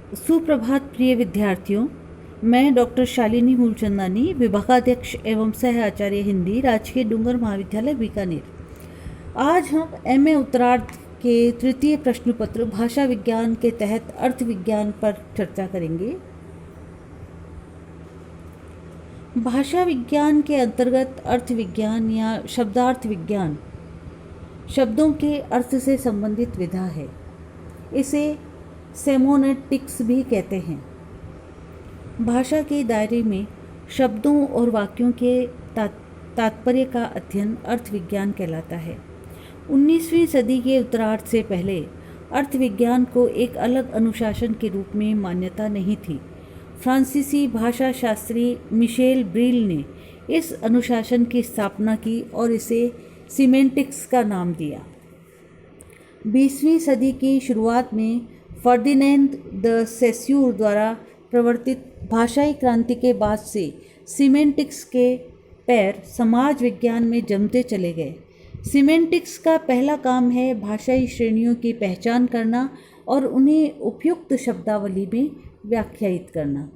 सुप्रभात प्रिय विद्यार्थियों, मैं डॉक्टर शालिनी मूलचंदानी, विभागाध्यक्ष एवं सह आचार्य हिंदी, राजकीय डूंगर महाविद्यालय बीकानेर। आज हम एमए उत्तरार्ध के तृतीय प्रश्न पत्र भाषा विज्ञान के तहत अर्थ विज्ञान पर चर्चा करेंगे। भाषा विज्ञान के अंतर्गत अर्थ विज्ञान या शब्दार्थ विज्ञान शब्दों के अर्थ से संबंधित विधा है। इसे सेमोनेटिक्स भी कहते हैं। भाषा के दायरे में शब्दों और वाक्यों के तात्पर्य का अध्ययन अर्थ विज्ञान कहलाता है। 19वीं सदी के उत्तरार्ध से पहले अर्थ विज्ञान को एक अलग अनुशासन के रूप में मान्यता नहीं थी। फ्रांसीसी भाषा शास्त्री मिशेल ब्रील ने इस अनुशासन की स्थापना की और इसे सीमेंटिक्स का नाम दिया। 20वीं सदी की शुरुआत में फर्डिनेंड द सेस्यूर द्वारा प्रवर्तित भाषाई क्रांति के बाद से सीमेंटिक्स के पैर समाज विज्ञान में जमते चले गए। सीमेंटिक्स का पहला काम है भाषाई श्रेणियों की पहचान करना और उन्हें उपयुक्त शब्दावली में व्याख्यायित करना।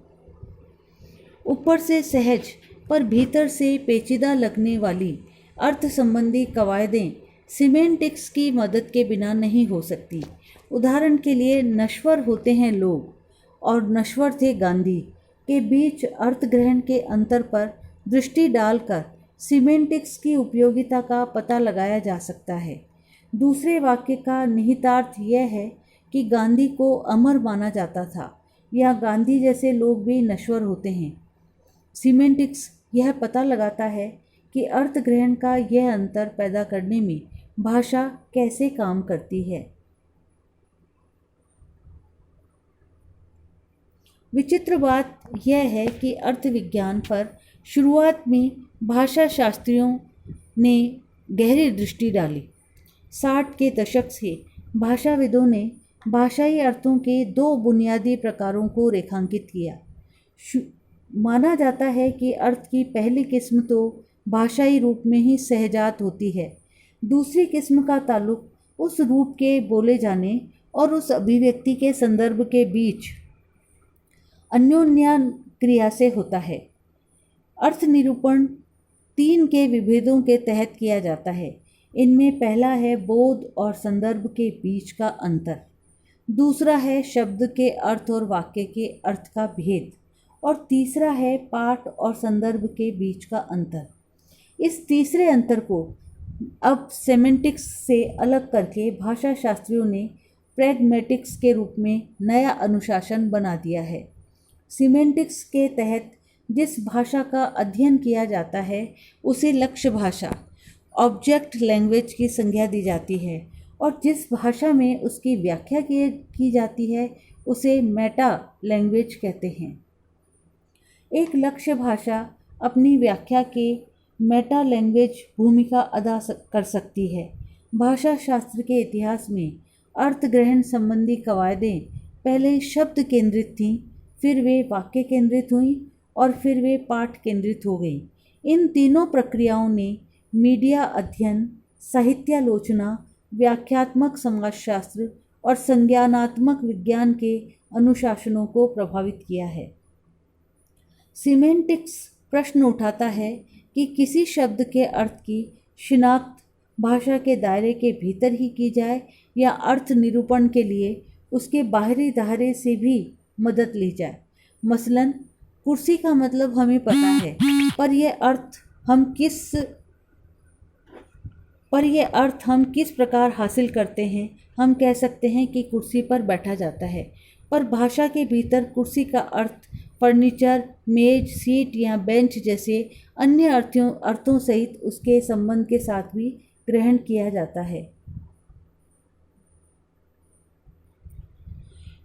ऊपर से सहज पर भीतर से पेचीदा लगने वाली अर्थ संबंधी कवायदें सीमेंटिक्स की मदद के बिना नहीं हो सकती। उदाहरण के लिए नश्वर होते हैं लोग और नश्वर थे गांधी के बीच अर्थ ग्रहण के अंतर पर दृष्टि डालकर सीमेंटिक्स की उपयोगिता का पता लगाया जा सकता है। दूसरे वाक्य का निहितार्थ यह है कि गांधी को अमर माना जाता था या गांधी जैसे लोग भी नश्वर होते हैं। सीमेंटिक्स यह पता लगाता है कि अर्थ ग्रहण का यह अंतर पैदा करने में भाषा कैसे काम करती है। विचित्र बात यह है कि अर्थ विज्ञान पर शुरुआत में भाषा शास्त्रियों ने गहरी दृष्टि डाली। 60 के दशक से भाषाविदों ने भाषाई अर्थों के दो बुनियादी प्रकारों को रेखांकित किया। माना जाता है कि अर्थ की पहली किस्म तो भाषाई रूप में ही सहजात होती है। दूसरी किस्म का ताल्लुक उस रूप के बोले जाने और उस अभिव्यक्ति के संदर्भ के बीच अन्योन्या क्रिया से होता है। अर्थ निरूपण 3 के विभेदों के तहत किया जाता है। इनमें पहला है बोध और संदर्भ के बीच का अंतर, दूसरा है शब्द के अर्थ और वाक्य के अर्थ का भेद, और तीसरा है पाठ और संदर्भ के बीच का अंतर। इस तीसरे अंतर को अब सेमेंटिक्स से अलग करके भाषा शास्त्रियों ने प्रैग्मेटिक्स के रूप में नया अनुशासन बना दिया है। सीमेंटिक्स के तहत जिस भाषा का अध्ययन किया जाता है उसे लक्ष्य भाषा ऑब्जेक्ट लैंग्वेज की संज्ञा दी जाती है, और जिस भाषा में उसकी व्याख्या की जाती है उसे मेटा लैंग्वेज कहते हैं। एक लक्ष्य भाषा अपनी व्याख्या के मेटा लैंग्वेज भूमिका अदा कर सकती है। भाषा शास्त्र के इतिहास में अर्थ ग्रहण संबंधी कवायदें पहले शब्द केंद्रित थीं, फिर वे वाक्य केंद्रित हुईं और फिर वे पाठ केंद्रित हो गईं। इन तीनों प्रक्रियाओं ने मीडिया अध्ययन, साहित्यालोचना, व्याख्यात्मक समाजशास्त्र और संज्ञानात्मक विज्ञान के अनुशासनों को प्रभावित किया है। सीमेंटिक्स प्रश्न उठाता है कि किसी शब्द के अर्थ की शिनाख्त भाषा के दायरे के भीतर ही की जाए या अर्थ निरूपण के लिए उसके बाहरी दायरे से भी मदद ली जाए। मसलन कुर्सी का मतलब हमें पता है, पर यह अर्थ हम किस प्रकार हासिल करते हैं। हम कह सकते हैं कि कुर्सी पर बैठा जाता है, पर भाषा के भीतर कुर्सी का अर्थ फर्नीचर, मेज, सीट या बेंच जैसे अन्य अर्थों सहित उसके संबंध के साथ भी ग्रहण किया जाता है।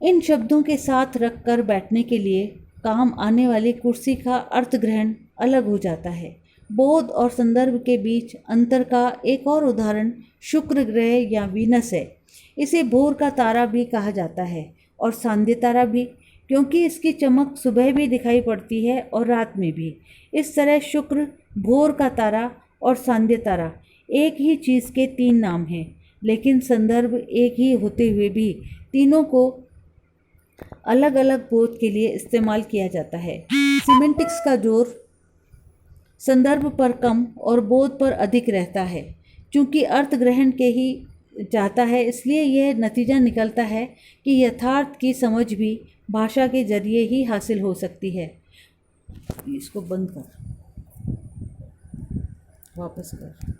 इन शब्दों के साथ रखकर बैठने के लिए काम आने वाली कुर्सी का अर्थ ग्रहण अलग हो जाता है। बोध और संदर्भ के बीच अंतर का एक और उदाहरण शुक्र ग्रह या वीनस है। इसे भोर का तारा भी कहा जाता है और सांध्य तारा भी, क्योंकि इसकी चमक सुबह भी दिखाई पड़ती है और रात में भी। इस तरह शुक्र, भोर का तारा और सांध्य तारा एक ही चीज़ के 3 नाम हैं, लेकिन संदर्भ एक ही होते हुए भी तीनों को अलग अलग बोध के लिए इस्तेमाल किया जाता है। सिमेंटिक्स का जोर संदर्भ पर कम और बोध पर अधिक रहता है। चूँकि अर्थ ग्रहण के ही जाता है, इसलिए यह नतीजा निकलता है कि यथार्थ की समझ भी भाषा के जरिए ही हासिल हो सकती है। इसको बंद कर, वापस कर।